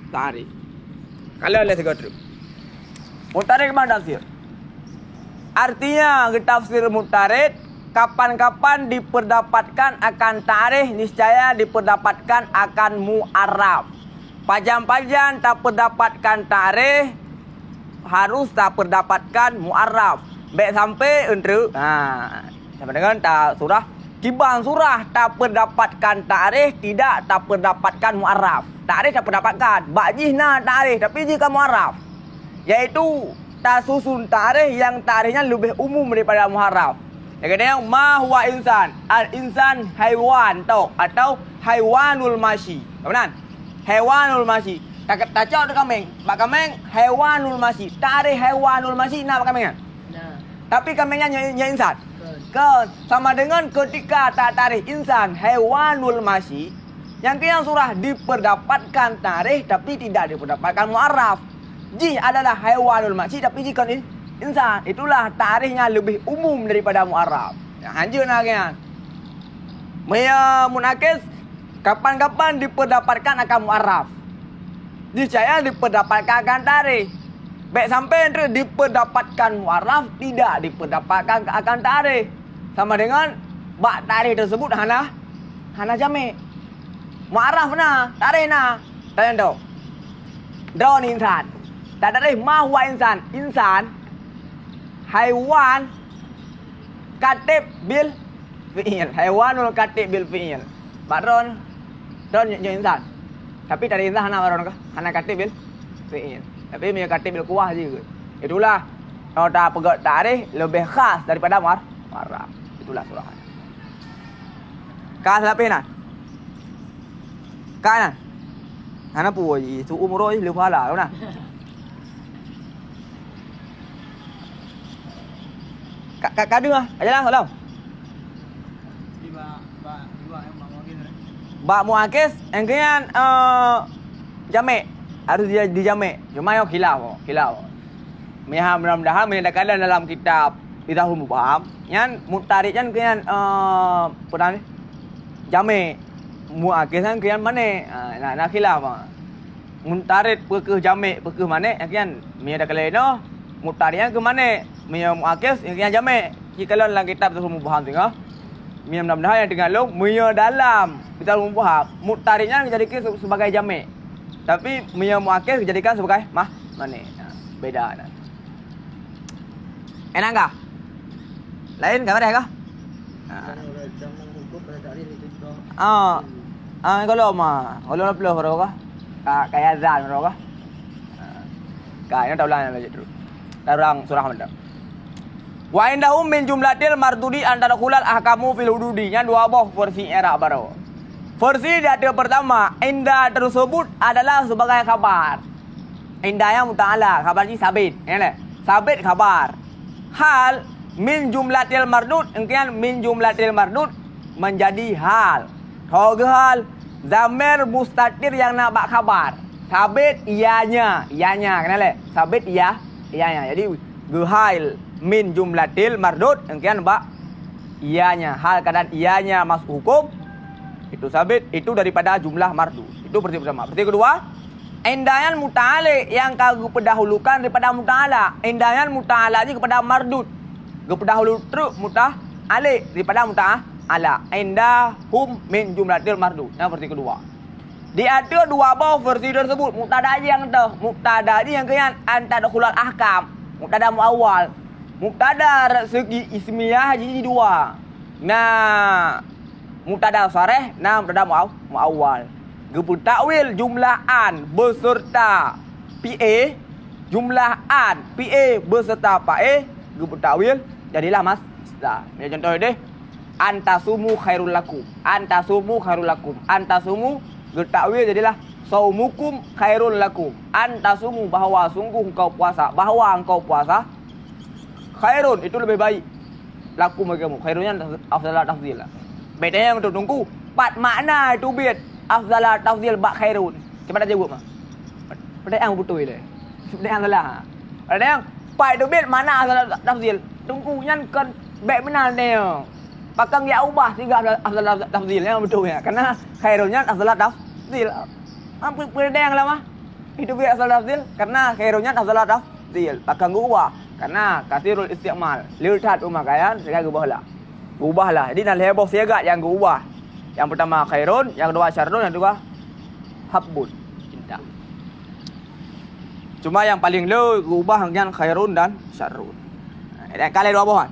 Tarik. Kalau lihat tiga terus. Mutarid mana tafsir? Artinya tafsir mutarid kapan-kapan diperdapatkan akan tarikh niscaya diperdapatkan akan mu'arraf. Pajang-pajang tak perdapatkan tarikh harus tak perdapatkan mu'arraf. Baik sampai untuk sama dengan tak surah Kibang surah tak perdapatkan tarikh tidak tak perdapatkan mu'arraf. Tarikh tak perdapatkan. Ba'jihna tarikh tapi jika mu'arraf. Yaitu tak susun tarikh yang tarikhnya lebih umum daripada mu'arraf. Yang kata yang ma huwa insan. Al-insan haiwan atau haiwanul masyi. Benar? Haiwanul masyi. Tak cak tu kambing. Bak kambing haiwanul masyi. Tarikh haiwanul masyi nak bak kambing kan? Nah. Tapi kambingnya nya insan. Kan sama dengan ketika tak tarikh insan haiwanul masyi. Yang kena surah diperdapatkan tarikh tapi tidak diperdapatkan mu'arraf. Jih adalah haiwanul masyi tapi jika insan itulah tarikhnya lebih umum daripada mu'arraf. Hancur nak kan. Maya munakis kapan-kapan diperdapatkan akan mu'arraf. Niscaya diperdapatkan akan tarikh. Baik sampai entre diperdapatkan mu'arraf tidak diperdapatkan akan tarikh. Sama dengan bak tarikh tersebut hana jami'. Mu'arraf na, tarikh na. Kalian tahu. Drone insan. Tak tarikh ma huwa insan. Insan haiwan katib bil fi'il. Haiwanul katib bil fi'il. Bak drone insan. Tapi tak ada insan hana baron kah? Hana katib bil fi'il. Tapi punya katib bil kuah juga. Itulah kalau tak pegat tarikh lebih khas daripada mu'arraf. Itulah surah. Khas apa nak? Kan? Hana puai su umroh lu pala kau nak. Kak dua ajalah kalau. Bak muakis engkian jami' harus dia dijami'. Cuma yo khilaf. Meha mudah-mudahan menyatakan dalam kitab Bidahul Mubham yang mutarid kan kian pernah ni jami' muakis kan kian mana nak khilaf. Mutarid perkeh jami' perkeh mana kian menyatakan no mutarid ke mana Mia muakis yang jami' kalau dalam kitab Bidahul Mubham tengok Mia mudah-mudahan yang tengah long Mia dalam Bidahul Mubham mutaridnya dijadikan sebagai jami'. Tapi Mia muakis dijadikan sebagai mana? Beda nah. Enak kah? Lain kah mereka? Kalau peluk mereka kayak azan mereka. Kayaknya tahu lah yang terus. Darang surah mana? Wa indahum min jumlatil mardudi antara kulal ahkamu fil hududi. Yang dua boh versi era baru. Versi data pertama, indah tersebut adalah sebagai khabar. Indah yang muta'ala, khabar ini sabit. Sabit khabar. Hal min jumlatil mardud, engkian min jumlatil mardud menjadi hal. Toge hal zamir mustatir yang nak bak khabar. Sabit ianya, kenal? Sabit ianya. Jadi gehail min jumlatil mardud engkian bak ianya, hal keadaan ianya masuk hukum itu sabit, itu daripada jumlah mardu. Itu versi pertama. Versi kedua, indayan muta'ali yang kau pendahulukan daripada muta'ala. Indayan muta'ala ni kepada mardud. Kau pendahulu terus muta'ali daripada muta'ala. Indahum min jumlatil mardu. Yang versi kedua. Di ada dua bawah versi tersebut. Muktada yang dah. Muktada ni yang kian antara khulal ahkam. Muktada muawal. Muktada segi ismiyah jadi dua. Nah, muktada sareh, nah muktada muawal. Gepu takwil jumlah an beserta PA, jumlah an PA beserta PA, gepu takwil jadilah masdar. Ya contoh deh. Antasumu khairul lakum. Antasumu khairul lakum. Antasumu getakwil jadilah saumukum khairul lakum. Antasumu bahwa sungguh engkau puasa, bahwa engkau puasa khairun itu lebih baik. Lakum bagi kamu. Khairunnya afdalah tafdhil. Bedanya yang untuk tunggu 4 makna itu biat afdalah tafdhil bak khairun. Cepat aja buat mah. Pada yang betul le. Pada yang salah. Ada yang 4 itu biat mana afdalah tafdhil. Tunggunya kan baik benar dia. Pakang ya ubah 3 afdalah tafdhil yang betul ya. Karena khairunnya afdalah tafdhil. Apa pada yang lama? Itu biar asal tafdil karena khairunnya asal tafdil. Bahkan gua karena kathirul istiqmal. Lihat pemakaian sekarang ubahlah. Jadi nak heboh siaga yang ubah. Yang pertama khairun, yang kedua syarrun, yang kedua habbun. Cinta. Cuma yang paling le ubah yang khairun dan syarrun. Dan kali dua bohan.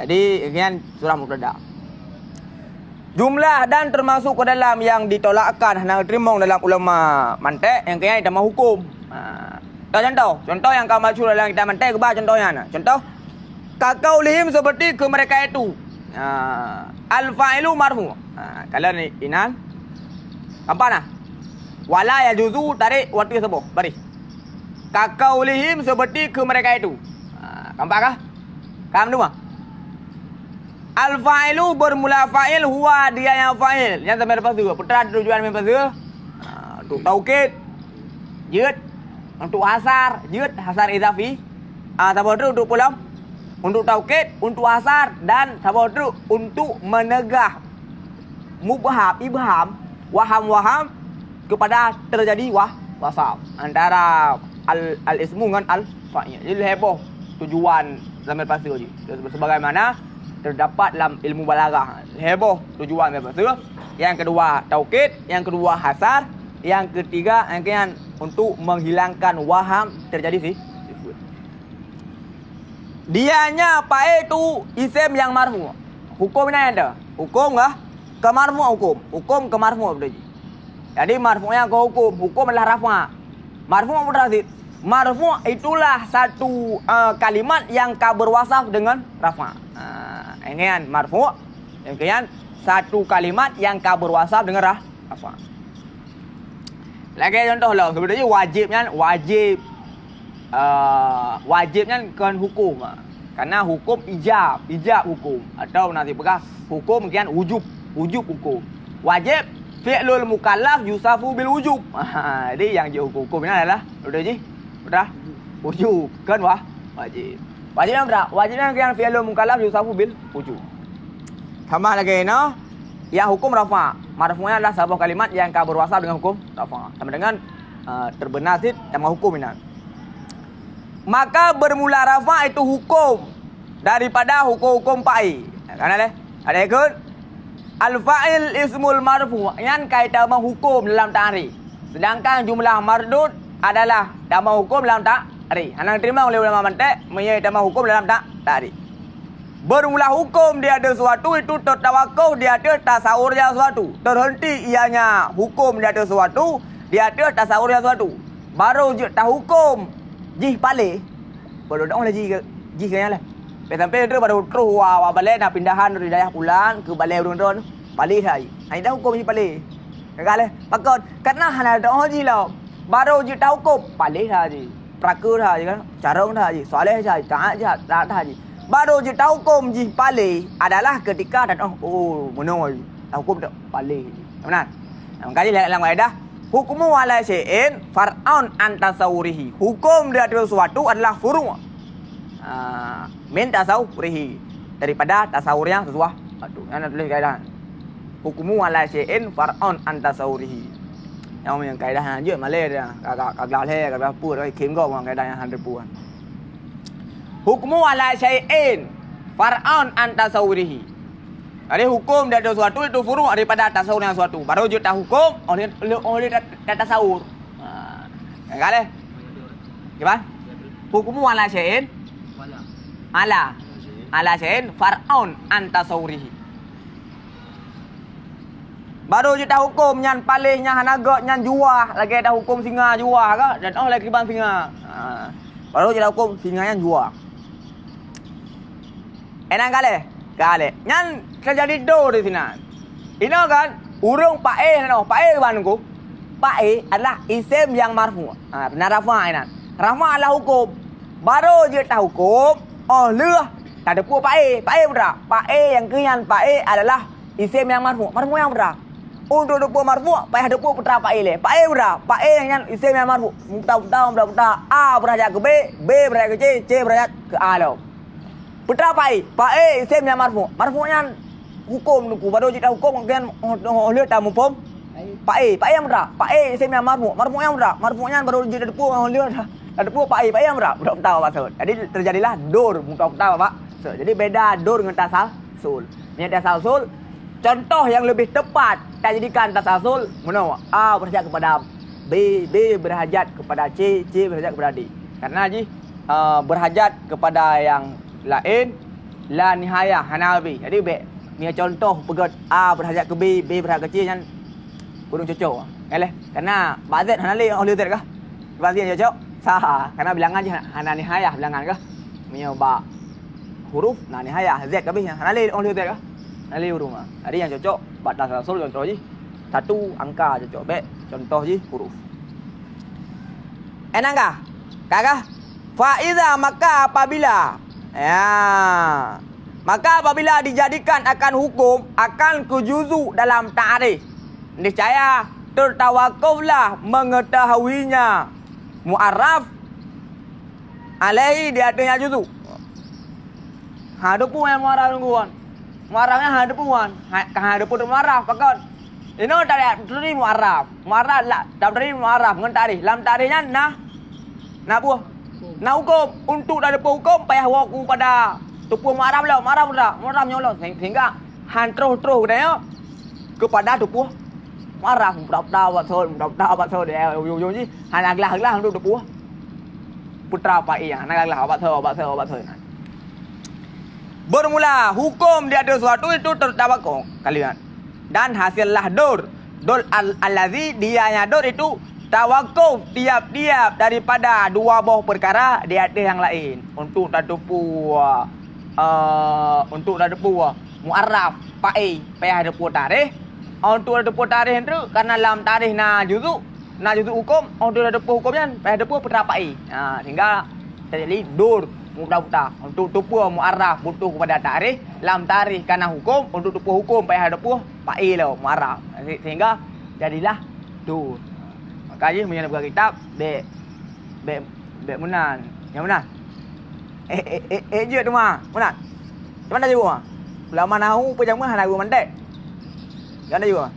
Jadi ini surah Mubtada. Jumlah dan termasuk ke dalam yang ditolakkan yang diterima dalam ulama mantek yang kaya ditambah hukum. Contoh yang kau masyhur dalam kitab mantek ke contohnya. Contoh kaqaulihim seperti ke mereka itu. Al-fa'ilu marfu. Kalau ni inan apa nah? Wala yajuzu tarik waktu tersebut. Bari. Kaqaulihim seperti ke mereka itu. Nampak kah? Kamu dua. Al-fa'ilu bermula fa'il huwa dia yang fa'il. Yang sampai lepas tu. Putra tujuan lepas tu. Untuk taukid. Jid. Untuk hasar. Jid. Hasar izafi. Sabar tu untuk pulang. Untuk taukid. Untuk hasar. Dan sabar tu untuk menegah. Mubham. Ibham. Waham. Kepada terjadi wasaf. Antara al-ismu dengan al-fa'il. Jadi heboh. Tujuan sampai lepas tu. Sebagaimana terdapat dalam ilmu balaghah. Heboh tujuan apa tu? Yang kedua taukid, yang kedua hasar, yang ketiga angkian untuk menghilangkan waham terjadi sifat. Dianya apa itu isim yang marfu. Hukumnya ada. Hukum kah? Ke marfu hukum. Hukum ke marfu berarti. Jadi marfu'nya ke hukum. Hukum adalah rafa'. Marfu' berarti marfu' itulah satu kalimat yang berwasaf dengan rafa'. Ini marfu'. Yang satu kalimat yang berwasaf dengan rafa'. Lagi contoh lah, sebenarnya wajibnya kan hukum. Karena hukum ijab hukum atau nanti pegang hukum kian wujub hukum. Wajib fi'lul mukallaf yusafu bil wujub. Jadi yang hukum ini adalah udah wujub kan wajib. Wajibnya berapa? Wajibnya yang fi'lul mukallaf yusafu bil wujub. Tambah lagi no, yang hukum rafa. Marfu'nya adalah sebuah kalimat yang berwasaf dengan hukum rafa. Sama dengan terbenar sama hukum ini. Maka bermula rafa itu hukum daripada hukum fa'i. Kan ada ikut? Al-fa'il ismul marfu' yang kaitan sama hukum dalam ta'rif. Sedangkan jumlah mardud adalah nama hukum dalam ta'rif. Yang diterima oleh ulama mantek menjadi nama hukum dalam ta'rif. Bermula hukum dia ada sesuatu itu tertawakuh dia ada tasawurnya sesuatu. Terhenti ianya hukum dia ada sesuatu, dia ada tasawurnya sesuatu. Baru je tahu hukum jih pale. Baru dah oleh jih kayaknya lah. Sampai dia baru terus balik nak pindahan dari daerah pulang ke balai urun-urun. Pale saja. Ai dah hukum jih pale. Kagak pakon karena hana dah jih lah. Baru je tahu hukum pale saja. Prakar saja kan. Carong saja. Soleh saja. Taat saja. Baru je tahu hukum jih pale adalah ketika dan menol tahu hukum tak pale. Benar? Kali dalam kaedah hukumu ala syai'in far'un an tasawwurihi. Hukum dari sesuatu adalah furu'. Min tasawwurihi, daripada tasawurnya sesuatu. Yang tulis kaedah. Hukumu ala syai'in far'un an tasawwurihi. Yang kaedah je Malay dia. Kagak leh kagak apa dah kim kau kaedah yang 100%. Hukmu ala syai'in far'un an tasawwurihi. Jadi hukum dari sesuatu itu furu' daripada tasawur yang sesuatu. Baru je tahu hukum oleh tasawur. Kale. Gimana? Hukmu ala syai'in ala syai'in far'un an tasawwurihi. Baru je tahu hukum nyan palihnya hanaga nyan juah lagi ada hukum singa juah ke dan lagi bang singa. Baru je tahu hukum singa yang juah. Enak kali. Nyan terjadi do di sini. Ini kan urung pae no. Pae ban ku. Pae adalah isim yang marfu. Benar rafa ini. Rafa adalah hukum. Baru je tahu hukum. Leh. Tak ada pun pae. Pae berapa? Pae yang kian pae adalah isim yang marfu. Marfu yang berapa? Untuk depu marfu, pae ada pun putra pae le. Pae berapa? Pae yang isim yang marfu. Putra A berajak ke B berajak ke C berajak ke A lo. Putra pae isim yang marfu. Marfu'nya hukum nuku baru kita hukum kan oleh tamu pom Pak A yang benar. Pak A isim yang marfu. Marfu yang benar. Marfu'nya baru jadi depu orang dia dah. Depu Pak A yang benar. Mudah tahu maksud. Jadi terjadilah dur, mudah tahu Pak. So, jadi beda dur dengan tasalsul. Ini tasalsul contoh yang lebih tepat kita jadikan tasalsul mana? A berhajat kepada B, B berhajat kepada C, C berhajat kepada D. Karena ji berhajat kepada yang lain la nihayah hanabi. Jadi B ni contoh pegat A berhajat ke B, B berhajat ke C kan kurang cocok. Eleh. Karena bazat hanali oleh ter kah? Bazat cocok. Sah. Karena bilangan je hana nihayah bilangan kah? Punya ba huruf nah nihayah Z kabeh hanali oleh ter kah? Hanali huruf. Jadi yang cocok batas rasul contoh je. Satu angka cocok. B contoh je huruf. Enangkah? Kakak? Faiza maka apabila maka apabila dijadikan akan hukum akan kejuzu dalam ta'rif niscaya tertawakuflah mengetahuinya mu'arraf alaihi di atasnya juzu. Hadapu yang mu'arraf tungguan. Mu'arrafnya hadapuan. Hadapu mu'arraf pakon. Ini tadi mu'arraf. Mu'arraf lah. Dalam tadi mu'arraf dengan tarikh. Dalam tarikhnya nah buah. Nah hukum untuk ada hukum payah waku pada tupu mu'arraf lah. Mu'arraf nyolong sehingga han terus dia kepada tupu mu'arraf mudah betul dia ujung ji han aglah untuk tupu putra Pak I han aglah betul. Bermula hukum di atas sesuatu itu tertawakuf kalian dan hasillah dur allazi dianya dur itu tawakuf tiap-tiap daripada dua buah perkara di atas yang lain untuk tadapu mu'arraf Pak I payah depu tarikh untuk depu tarikh itu karena dalam tarikh na juzu hukum untuk depu hukumnya payah depu putra Pak I. Sehingga terjadi dur mudah untuk tupu mu'arraf butuh kepada tarikh dalam tarikh karena hukum untuk tupu hukum payah depu Pak I lah mu'arraf sehingga jadilah dur. Makanya punya buka kitab be munan yang mana je tu mah munan mana juga ulama nahu pejama hana gua mandek ganda juga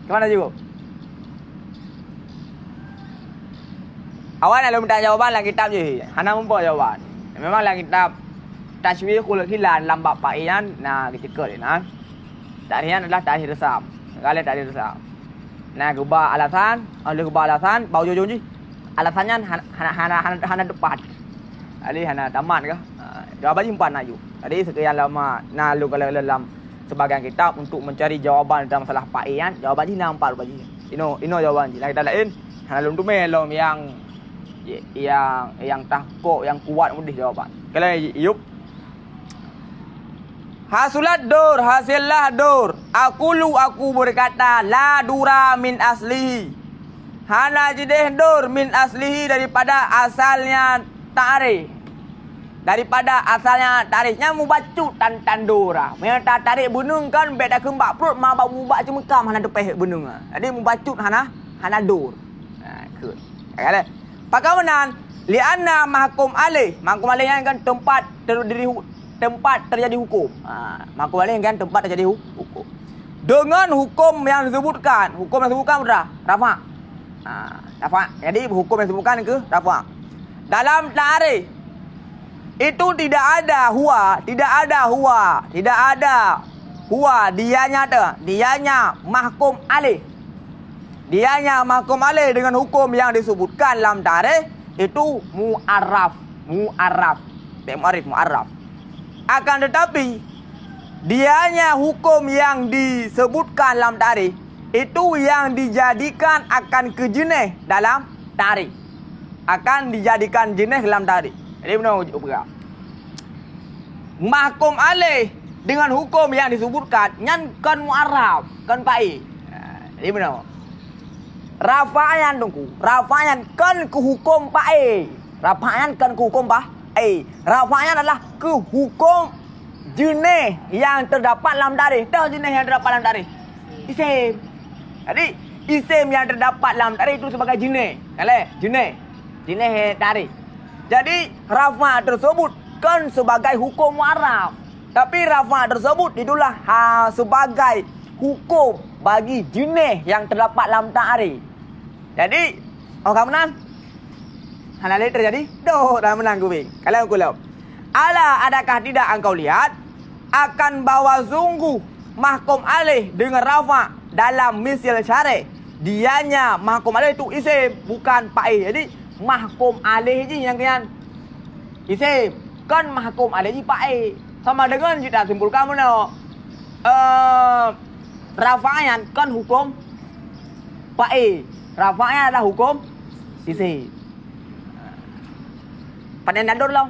kemana juga awal nak minta jawaban dalam kitab je hana membawa jawaban memang dalam kitab Tashwihul Hilal lambat Pak Ian nah ketika ni nah tarian adalah tarikh resam kali tarikh resam nah gubah alasan oleh gubah alasan bau jujur je alasannya hana depan ali hana tamat kah jawaban simpan nak ju tadi sekian lama nah lu kalau dalam sebagian kitab untuk mencari jawaban dalam masalah Pak Ian jawaban je nampak bagi ino jawaban je kita lain hana lum tu melom yang tahqiq yang kuat mudih jawaban kalau yup hasillah dur aku berkata la dura min aslihi hana jideh dur min aslihi daripada asalnya tarikh tarikhnya mubacut tan dura mereka tarik bunung kan beda kembak perut ma bau mubak cemekam hana depeh bunung jadi mubacut hana dur good kale pakamanan lianna mahkum alaih yang kan tempat terjadi hukum. Mahkum alaih kan tempat terjadi hukum. Dengan hukum yang disebutkan berapa? Rafa. Rafa. Jadi hukum yang disebutkan ke rafa. Dalam tarikh itu tidak ada huwa, dianya mahkum alaih. Dianya mahkum alaih dengan hukum yang disebutkan dalam tarikh itu mu'arraf. Akan tetapi dianya hukum yang disebutkan dalam tarikh itu yang dijadikan akan kejenis dalam tarikh. Akan dijadikan jenis dalam tarikh. Jadi benar ujian. Mahkum alaih dengan hukum yang disebutkan nyan kan mu'arraf, kan pai. Jadi benar. Rafa'an kan ke hukum pai. Rafa'an kan ke hukum rafa'an adalah ke hukum jenis yang terdapat dalam tarikh. Tahu jenis yang terdapat dalam tarikh? Isim. Jadi isim yang terdapat dalam tarikh itu sebagai jenis. Jenis tarikh. Jadi rafa' tersebut kan sebagai hukum mu'arraf. Tapi rafa' tersebut itulah sebagai hukum bagi jenis yang terdapat dalam ta'rif. Jadi, orang menang. Hal terjadi? Doh, dah menang kuping. Kalau aku lep. Ala, adakah tidak engkau lihat akan bawa sungguh mahkum alih dengan rafa dalam misil syarih. Dianya mahkum alih itu isim, bukan fa'il. Jadi, mahkum alih je yang kian isim. Kan mahkum alih je fa'il. Sama dengan kita simpulkan mana? Rafa'nya kan hukum fa'il. Rafa'nya adalah hukum isim. Pada nandur lah.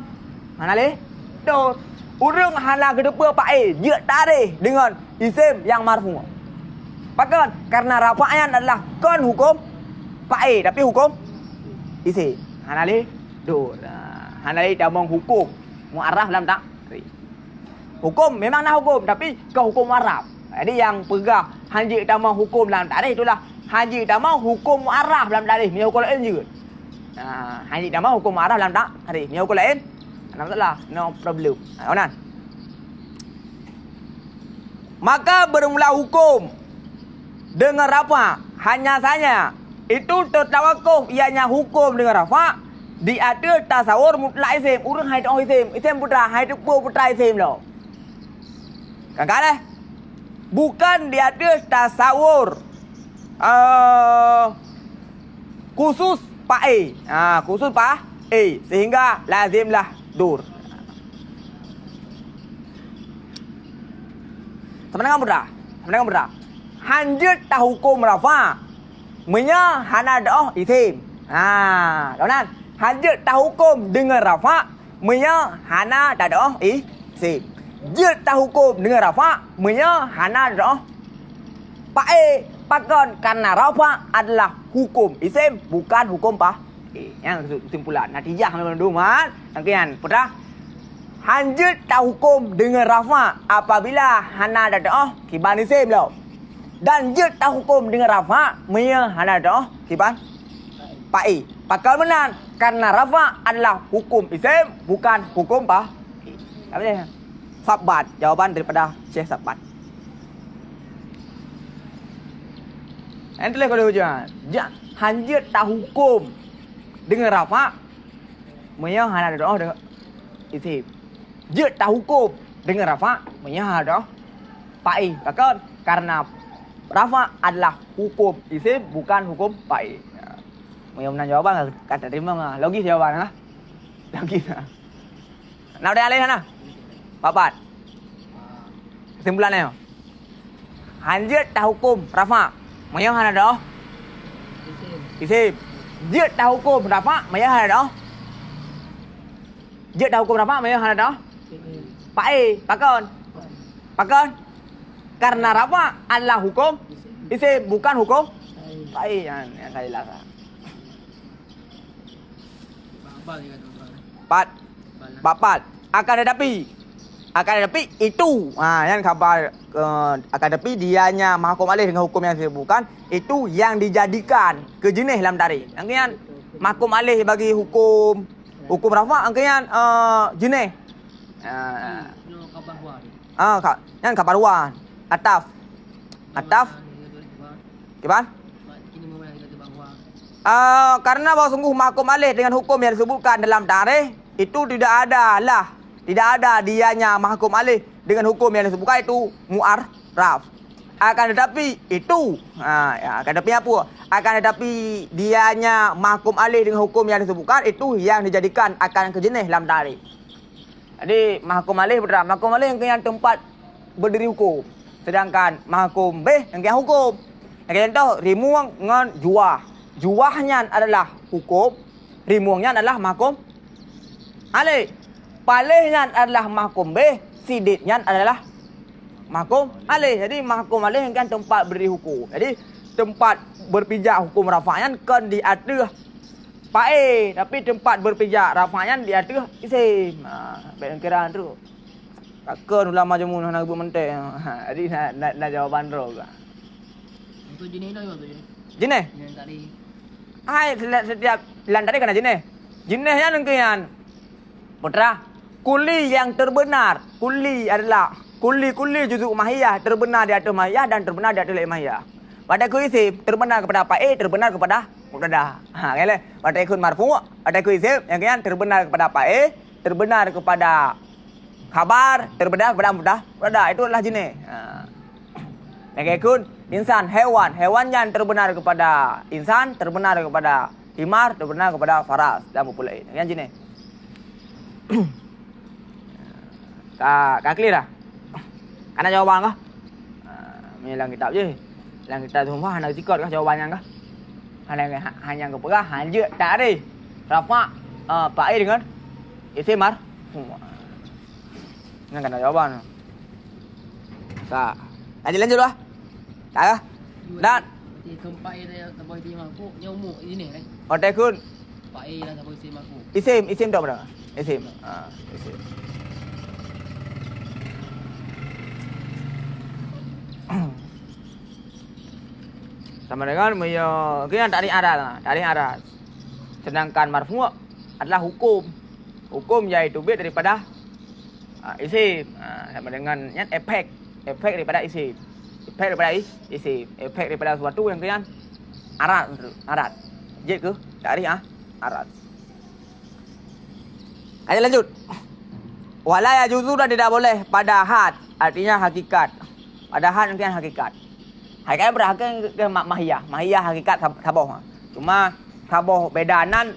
Mana leh? Dor. Urang hala kedepa fa'il dia tarikh dengan isim yang marfu'. Pakan karena rafa'nya adalah kan hukum fa'il tapi hukum isim. Hana leh? Dor. Hana leh damang hukum mu'arraf dalam tak? Hukum memang nak hukum tapi ke hukum mu'arraf. Jadi yang pegang haji damang hukum dalam tarikh itulah haji damang hukum mu'arraf dalam tarikh. Ni hukum lain juga. Haji damang hukum mu'arraf dalam tarikh. Ni hukum lain. Tak masalah, no problem. Kawan. Maka bermula hukum dengan rafa hanya saja itu tertawakuf ianya hukum dengan rafa di ada tasawur mutlak isim. Urang hai dah isim, isim putra hai tu putra isim lo. Kan bukan di ada tasawur khusus fa'il. Khusus fa'il sehingga lazimlah dur. Sebenarnya mudah. Hanjut tak hukum rafa. Menya hana dah isim. Kawan. Hanjut tak hukum dengan rafa. Menya hana dah isim. Jut tak hukum dengan rafa. Menya hana dah fa'il. Pakan karena rafa adalah hukum isim bukan hukum yang kesimpulan natijah teman-teman. Angkian putra hanjut tak hukum dengan rafa apabila hana ada kiban isim lo. Dan jut tak hukum dengan rafa menya hana ada kiban fa'il. Pakal benar karena rafa adalah hukum isim bukan hukum fa'il. Apa dia? Sabat. Jawaban daripada Syekh Sabat. Itulah kalau hujan. Hanjut tak hukum dengan rafa menya hana ada dengan isim. Jut tak hukum dengan rafa menya ada fa'il. Bahkan karena rafa adalah hukum isim bukan hukum fa'il. Menya menang jawaban kata terima logis jawaban logis. Nak ada alih sana? Papat. Kesimpulannya. Hanjut tak hukum rafa menya hana ada isim. Jut tak hukum rafa menya hana ada jut tak hukum rafa menya hana ada fa'il. Pakan karena rafa adalah hukum isim bukan hukum fa'il. Yang saya jelaskan. Papat. Akan tetapi itu yang khabar akan tetapi dianya mahkum alih dengan hukum yang disebutkan itu yang dijadikan ke jenis dalam tarikh. Angkian mahkum alih bagi hukum rafa angkian jenis yang khabar wan ataf kiban karena bahawa sungguh mahkum alih dengan hukum yang disebutkan dalam tarikh itu tidak ada dianya mahkum alih dengan hukum yang disebutkan itu mu'arraf. Akan tetapi itu akan tetapi dianya mahkum alih dengan hukum yang disebutkan itu yang dijadikan akan ke jenis dalam tarikh. Jadi mahkum alih yang tempat berdiri hukum. Sedangkan mahkum bih yang hukum. Yang contoh rimuang dengan juah. Juahnya adalah hukum, rimuangnya adalah mahkum alih. Palihnya adalah mahkum bih, siditnya adalah mahkum alih. Jadi mahkum alih kan tempat berdiri hukum. Jadi tempat berpijak hukum rafa'nya kan di atas fa'il, tapi tempat berpijak rafa'nya di atas isim. Baik kira tu. Takkan ulama jamun nak buat mentek. Jadi nak jawaban tu. Untuk jenis dah tu jenis. Jenis tadi. Setiap lan tadi kena jenis. Jenisnya nengkian. Putra, kuli yang terbenar. Kuli adalah Kulli juzuk mahiyah terbenar di atas mahiyah dan terbenar di atas mahiyah. Pada ku isim terbenar kepada fa'il, terbenar kepada mubtada. Ha kan? Pada ikut marfu', pada ku isim yang kan terbenar kepada fa'il, terbenar kepada khabar, terbenar kepada mubtada. Itu adalah jenis. Yang ikut insan, hewan yang terbenar kepada insan, terbenar kepada himar, terbenar kepada faras dan mupulain. Yang jenis. Kak clear dah? Kan ada jawaban kah? Dalam kitab je. Dalam kitab semua hanya sikot kah jawabannya kah? Hanya keperah, hanya ta'rif, rafa' fa'il dengan isim marfu'. Ini kan ada jawaban. Tak. Lanjut lah. Tak kah? Dan fa'il dah sampai isim marfu', nyamuk ini kan. Otak kun. Fa'il dah sampai isim marfu'. Isim tak berapa? Isim. Isim. Sama dengan kita tarik aras. Sedangkan marfu' adalah hukum. Hukum yaitu bit daripada isim. Sama dengan efek daripada isim. Efek daripada isim. Efek daripada sesuatu yang kemudian arat. Jadi ke tarik aras. Ayo lanjut. Wala yajuzu dan tidak boleh pada had, artinya hakikat. Pada had artinya hakikat. Hakikat berhakikat ke mahiyah. Mahiyah hakikat saboh. Cuma saboh bedanan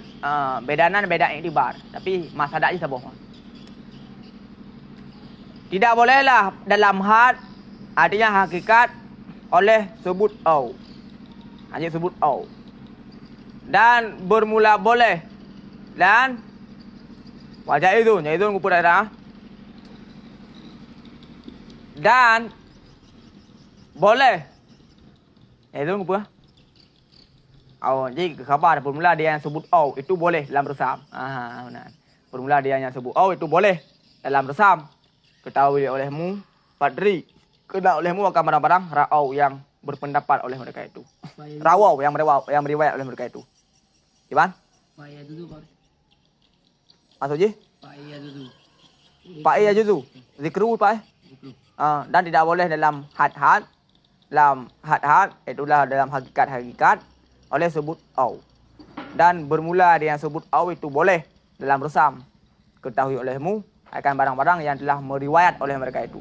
beda iktibar. Tapi masalah je saboh. Tidak bolehlah dalam had artinya hakikat oleh sebut au. Hanya sebut au. Dan bermula boleh. Dan wajah itu ngumpul daerah. Dan boleh. Itu ngumpul. Jadi khabar bermula dia yang sebut au itu boleh dalam resam. Benar. Bermula dia yang sebut au itu boleh dalam resam. Ketahui olehmu Fadri. Kena olehmu akan barang-barang ra'au yang berpendapat oleh mereka itu. Rawau yang meriwayat oleh mereka itu. Iban? Fa'il dulu Pak. Maksud je? Fa'il dulu. Fa'il juzu. Zikru Pak. Dan tidak boleh dalam had-had. Dalam had-had itulah dalam hakikat-hakikat oleh sebut au. Dan bermula dengan sebut au itu boleh dalam resam. Ketahui olehmu akan barang-barang yang telah meriwayat oleh mereka itu.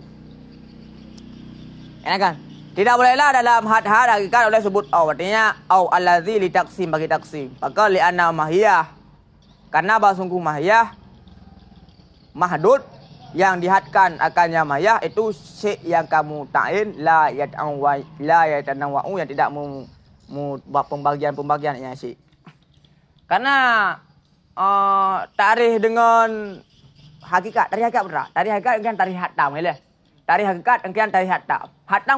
Enak kan? Tidak bolehlah dalam had-had hakikat oleh sebut au. Artinya au allazi li taksim bagi taksim. Maka li anna mahiyah. Karena sungguh mahiyah mahdud yang dihadkan akannya mahiyah itu syek yang kamu ta'in la yatanawwa'u yang tidak buat pembagian-pembagian yang syek. Karena tarikh dengan hakikat, tarikh hakikat berat. Tarikh hakikat kan tarikh hatam boleh. Tarikh hakikat kan tarikh hatam. Hatam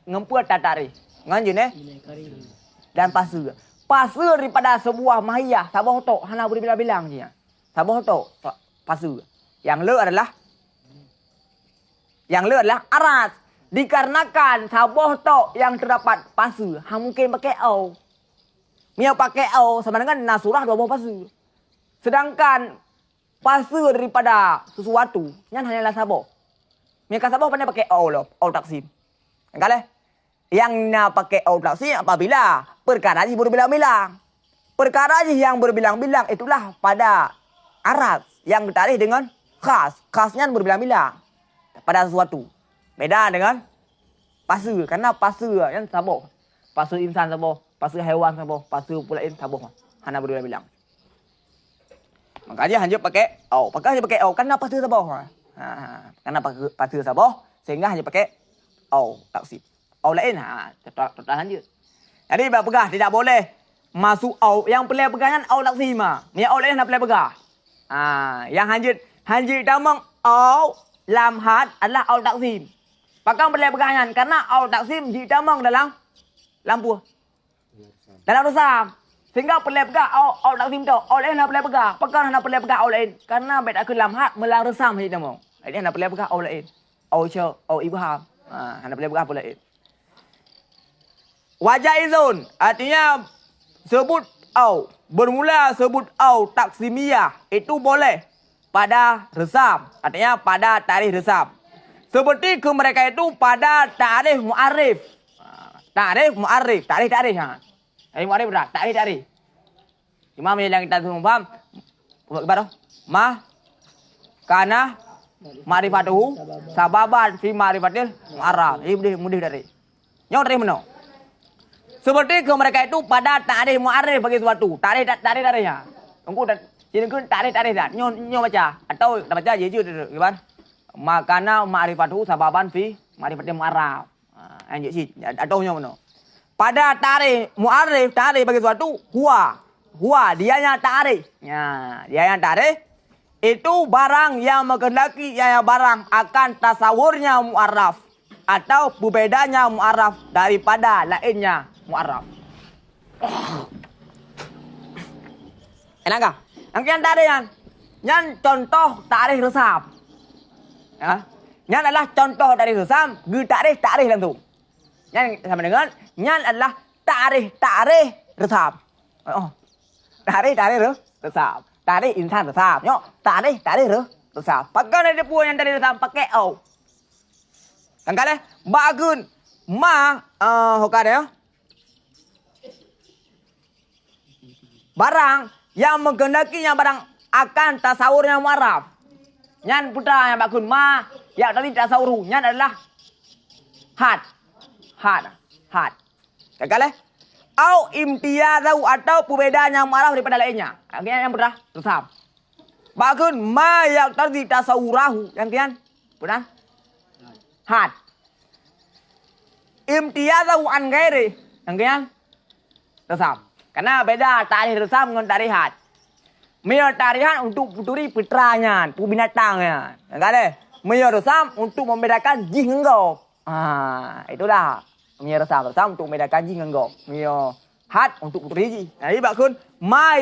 ngumpul tarikh. Nganjun dan pasu. Pasu daripada sebuah mahiyah sabah tok hana berbilang-bilang je. Sabah tok pasu. Yang le adalah aras. Dikarenakan sabah tok yang terdapat pasu, mungkin pakai au. Mia pakai au sama dengan nasurah dua buah pasu. Sedangkan pasu daripada sesuatu yang hanyalah sabah. Mia sabah pandai pakai au loh, au taksim. Enggak yang nak pakai au taksim apabila perkara ini berbilang-bilang. Perkara yang berbilang-bilang itulah pada aras yang ditarik dengan khas. Khasnya berbilang-bilang pada sesuatu. Beda dengan pasu. Karena pasu yang saboh. Pasu insan saboh. Pasu haiwan saboh. Pasu pulain saboh. Hana berbilang-bilang. Makanya hanya pakai au. Pakai hanya pakai au. Karena pasu saboh. Karena pasu saboh. Sehingga hanya pakai au. Taksib. Au lain. Total hanya. Jadi pegah tidak boleh masuk au. Yang pelai pegahnya au taksib. Ni au lain nak pelai pegah. Yang hanjit tamang au lam had adalah au taksim. Pakang pelai pegangan karena au taksim ditamang dalam lampu. Dalam resam. Sehingga pelai pegah au taksim tu. Au lain nak pelai pegah. Pakang nak pelai pegah au lain. Karena beda ke lam had melang resam hanjit tamang. Jadi nak pelai pegah au lain. Au sya, au ibham. Nak pelai pegah au lain. Wajaizun artinya sebut au. Bermula sebut au taksimiyah itu boleh pada resam. Artinya pada tarikh resam. Seperti ke mereka itu pada ta'rif mu'arif. Ta'rif mu'arif. Ta'rif. Ta'rif mu'arif berat. Ta'rif. Cuma yang kita semua faham. Gimana? Kana ma'rifatuhu sababan fi ma'rifatil mu'arraf. Ini mudah dari. Nyawa dari mana? Seperti ke mereka itu pada ta'rif mu'arif bagi sesuatu. Ta'rifnya. Tunggu dan sini kan ta'rif dah. Nyawa baca atau dah baca je gimana? Makana ma'rifatuhu sababan fi ma'rifatil mu'arraf. Anjir sih atau nyawa mana? Pada ta'rif mu'arif, ta'rif bagi sesuatu huwa dianya ta'rif. Ya, dia yang ta'rif itu barang yang menghendaki yang barang akan tasawurnya mu'arraf atau berbedanya mu'arraf daripada lainnya mu'arraf. Enak kah? Yang ta'rif yang contoh ta'rif resam. Ya. Yang adalah contoh dari resam, ta'rif langsung. Yang sama dengan yang adalah ta'rif resam. Oh. Ta'rif resam. Ta'rif insan resam. Yo, ta'rif resam. Pakai dia puan yang dari resam pakai au. Kan kale bagun hokar ya. Barang yang menghendaki yang barang akan tasawurnya mu'arraf. Nyan putra yang bagun ya tadi tasawuru nyan adalah had. Kan kale au imtiyazau atau perbedaannya mu'arraf daripada lainnya. Akhirnya yang putra resam. Bagun yang tadi tasawurahu yang kian benar. Had. Imtiyazau an ghairi yang kian resam. Karena beda tarikh resam dengan tarikh had. Mia tarihan untuk puturi putranya, binatangnya. Kan? Mia resam untuk membedakan jin enggau. Itulah. Mia resam untuk membedakan jin enggau. Mia had untuk puturi ji. Jadi bakun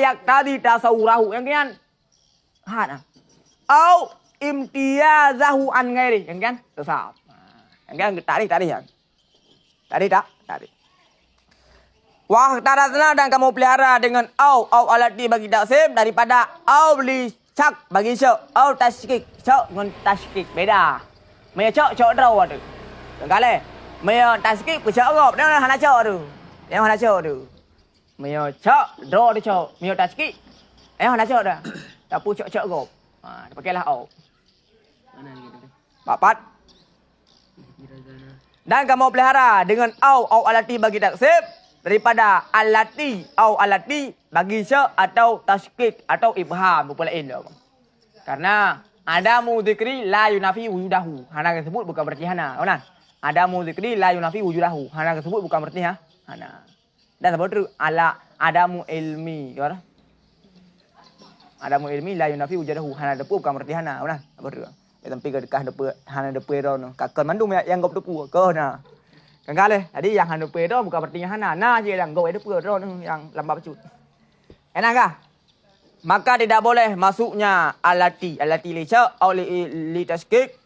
yak tadi tasawurahu yang kian had. Au imtiyazahu an ghairi yang kian resam. Yang kian tarihan. Tadi tak? Tadi. Wah taratna dan kamu pelihara dengan au alati bagi taksib daripada au li cak bagi syok au tashkik syok dengan tashkik beda. Maya syok draw ada. Kale maya tashkik syok gop dia hana syok tu. Dia hana syok tu. Maya syok draw dia syok. Maya tashkik hana syok dah. Tapi syok gop. Pakailah au. Mana lagi tu? Papat. Dan kamu pelihara dengan au alati bagi taksib daripada alati bagi syok atau tashkik atau ibham bukan lain dah. Karena adamu zikri la yunafi wujudahu. Hana tersebut bukan berarti hana. Benar? Adamu zikri la yunafi wujudahu. Hana tersebut bukan berarti hana. Dan sebab itu adamu ilmi, kan? Adamu ilmi la yunafi wujudahu. Hana depu bukan berarti hana. Benar? Sebab itu. Tapi kedekah depu hana depu ron. Kakak mandum yang gop depu ke nah. Kan kale. Jadi yang hana depu ron bukan berarti hana. Nah je yang gop depu ron yang lambat pecut. Enak kah? Maka tidak boleh masuknya alati lica atau li tashkik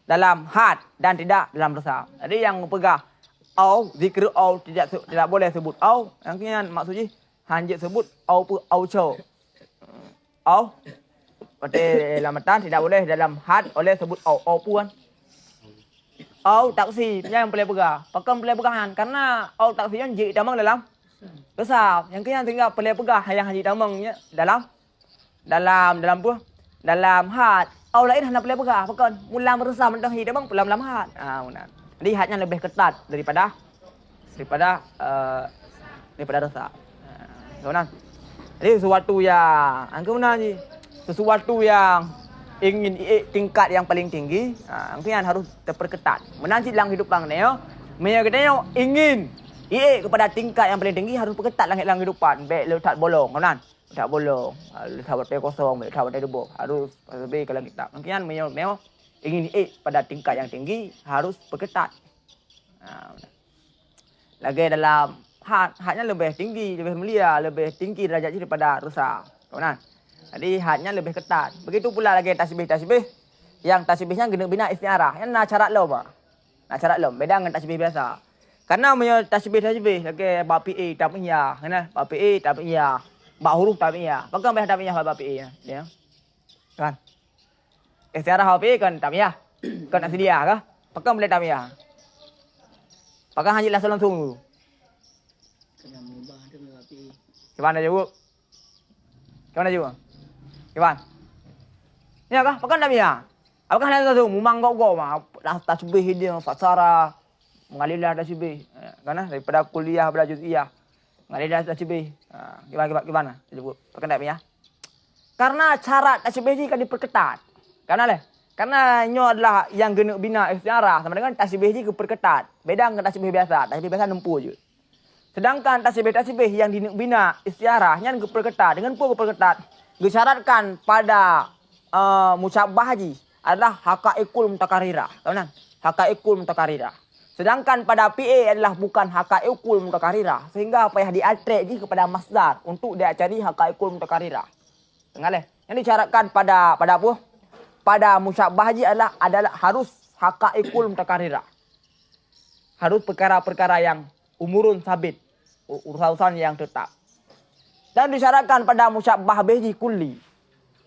dalam had dan tidak dalam resam. Jadi yang pegah au zikr au tidak boleh sebut au. Yang kian maksudnya hanya sebut au cho. Au pada dalam matan tidak boleh dalam had oleh sebut au puan. Au taksi yang boleh pegah. Pakai boleh pegahan karena au taksi yang jadi damang dalam resam. Yang kian tinggal boleh pegah yang haji damangnya dalam apa? Dalam had. Au lain hendak boleh pegah. Pakai mula meresam dah hidup bang dalam had. Benar. Jadi hadnya lebih ketat daripada resam. Benar. Jadi sesuatu yang angka benar je. Sesuatu yang ingin tingkat yang paling tinggi, angkian harus terperketat. Menanti dalam hidup bang ni, mereka katanya ingin kepada tingkat yang paling tinggi harus perketat langit-langit hidupan. Baik letak bolong, kan? Letak bolong, letak batai kosong, letak batai debuk. Harus lebih kalau kita. Angkian mereka ingin pada tingkat yang tinggi harus perketat. Lagi dalam hadnya lebih tinggi, lebih mulia, lebih tinggi derajatnya daripada resam, kan? Jadi hadnya lebih ketat. Begitu pula lagi tasbih. Yang tasbihnya kena bina istiarah. Yang nak syarat lom. Nak syarat lom. Beda dengan tasbih biasa. Karena punya tasbih lagi bab PA tabiyah, kan? Bab PA tabiyah. Bab huruf tabiyah. Pakai bab tabiyah bab PA ya. Kan? Istiarah bab PA kan tabiyah. Kan nak sedia kah? Pakai boleh tamia. Pakai haji lah langsung dulu. Kena mubah tu tapi Gimana jawab? Gimana jawab? Gimana? Ya kah? Pakai tamia. Apakah hanya tu memang gau mah tasbih dia fasara mengalirlah tasbih. Karena daripada kuliah belajar juz'iyah. Mengalirlah tasbih. Gimana? Jawab. Pakai tamia. Karena syarat tasbih ni kan diperketat. Karena nyo adalah yang kena bina istiarah sama dengan tasbih ni diperketat. Beda dengan tasbih biasa. Tasbih biasa nempuh je. Sedangkan tasbih yang bina istiarah yang diperketat. Dengan pun diperketat. Disyaratkan pada musyabah haji adalah haqaiqul mutakarirah. Tahu kan? Haqaiqul mutakarirah. Sedangkan pada PA adalah bukan haqaiqul mutakarirah. Sehingga payah diatret je kepada masdar untuk dia cari haqaiqul mutakarirah. Dengar. Yang disyaratkan pada apa? Pada musyabah haji adalah harus haqaiqul mutakarirah. Harus perkara-perkara yang umurun sabit, urusan yang tetap. Dan disyaratkan pada musyabah haji kulli.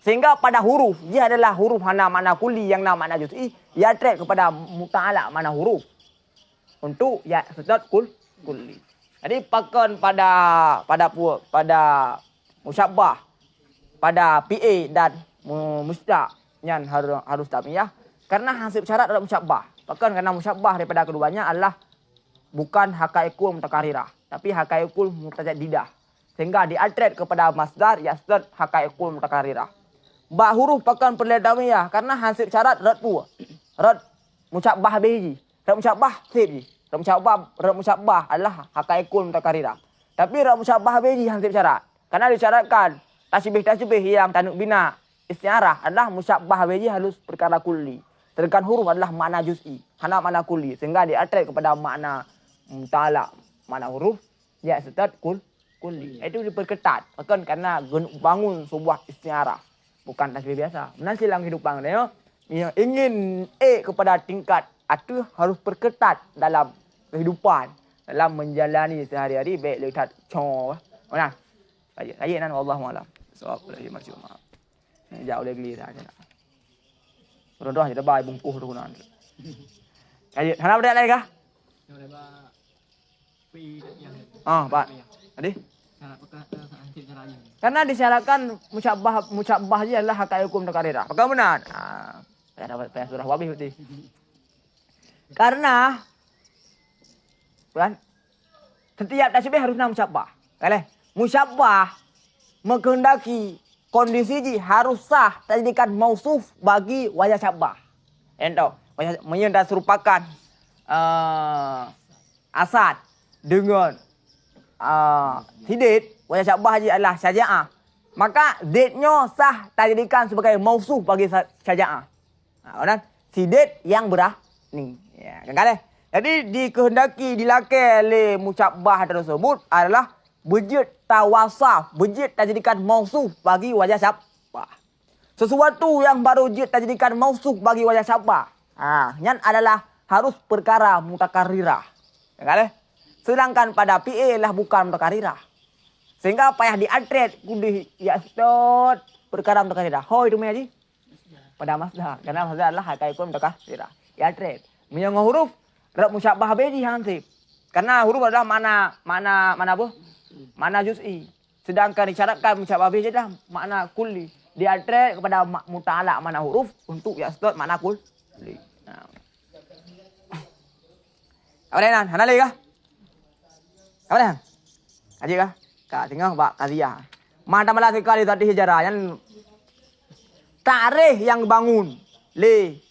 Sehingga pada huruf dia adalah huruf hana makna kulli yang nama makna juz'i, ia track kepada muta'ala makna huruf. Untuk ya setat kulli. Jadi pakan pada musyabah, pada PA dan mustaq yang harus tamiyah karena hasil syarat dalam musyabah. Bahkan karena musyabah daripada keduanya adalah bukan haqaiqul mutakarirah, tapi haqaiqul mutajaddidah. Sehingga diatret kepada masdar yasdad haqaiqul mutakarirah. Ba huruf bahkan perlu tamiyah karena hasil syarat rad musyabah biji. Rad musyabah sib. Rad musyabah adalah haqaiqul mutakarirah. Tapi rad musyabah biji hasil syarat. Karena disyaratkan tasbih yang tanuk bina istiarah adalah musyabah biji harus perkara kulli. Sedangkan huruf adalah makna juz'i, hana makna kulli. Sehingga diatret kepada makna muta'ala, makna huruf, ya setat kulli. Itu diperketat. Bahkan karena bangun sebuah istiarah. Bukan tasbih biasa. Benar silang kehidupan dia. Yang ingin kepada tingkat itu harus perketat dalam kehidupan. Dalam menjalani sehari-hari. Baik lihat cong. Benar? Kaji nan wallahualam. Sebab lagi macam maaf. Jauh lagi saja nak. Rodoh je dah bay bungkuh tu kunan. Kaji, hana ada lagi kah? yang ada pi yang Pak. Tadi? cara pakai caranya. Karena disyaratkan musyabah je adalah haqaiqul mutakarirah. Apakah benar? Saya dapat surah wabih berarti. Karena kan setiap tasbih harus nama musyabah. Kan? Musyabah menghendaki kondisi ji harus sah dijadikan mausuf bagi wajah syabah. Entau, menyenda serupakan asad dengan sidit wajah syabah ji adalah syaja'ah. Maka zidnya sah dijadikan sebagai mausuf bagi syaja'ah. Kan? Sidit yang berani. Ya, kan? Jadi dikehendaki dilakukan oleh musyabah tersebut adalah bejit tawasaf, bejit dijadikan mausuf bagi wajah syabah. Sesuatu yang baru jid dijadikan mausuf bagi wajah syabah. Yang adalah harus perkara mutakarirah. Sedangkan pada PA lah bukan mutakarirah. Sehingga payah diatret kudih ya stot perkara mutakarirah. Hoi itu haji. Pada masdar. Karena masdar adalah haqaiqul mutakarirah. Diatret. Menyangka huruf rad musyabah bedi hansip. Karena huruf adalah mana apa? Makna juz'i. Sedangkan disyaratkan musyabah bih adalah makna kulli. Diatret kepada muta'ala makna huruf untuk yasdud makna kulli. Apa dia? Hana lagi kah? Apa dia? Kaji kah? Kak tengok Pak Qadiyah. Mahkamah sekali tadi sejarah yang tarikh yang bangun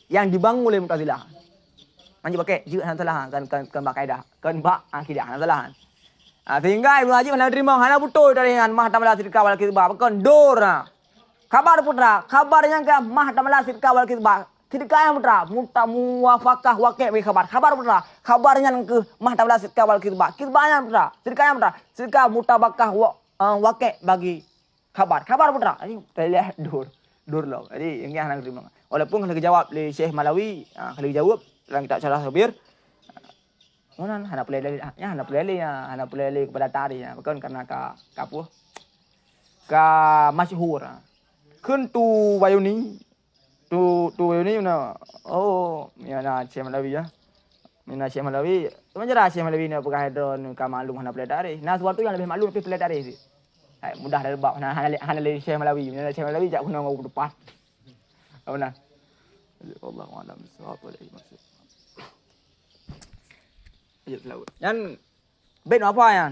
yang dibangun oleh Mu'tazilah. Manji pakai juga salah kan bak kaidah, kan bak akidah salah. Sehingga Ibnu Haji mana terima hana betul dari dengan mahkamah sidqa wal kizbah bukan dor. Kabar putra, kabarnya ke mahkamah sidqa wal kizbah. Sidqa yang putra, muwafaqah waqi' bi kabar. Kabar putra, kabarnya ke mahkamah sidqa wal kizbah. Kizbahnya putra, sidqa yang putra, sidqa mutabaqah waqi' bagi kabar. Kabar putra. Ini terlihat dor lah. Jadi yang hana terima. Walaupun kalau dijawab oleh Syekh Malawi, kalau dijawab dalam kitab Syarah Sabir, mana hana pelele kepada tari ya, bukan karena apa? Ka masyhur. Kuntu wayuni tu ni mana? Oh, mina Syekh Malawi ya. Mina Syekh Malawi. Teman jelas Syekh Malawi ni apakah ada ka maklum hana pelatari. Nah, sesuatu yang lebih maklum tapi pelatari sih. Hai, mudah dah bab hana le Syekh Malawi. Mina Syekh Malawi jak guna ngau depan. Apa nah? Allahu a'lam bissawab alaihi wasallam. Ya, selalu. Yan bet apa yan?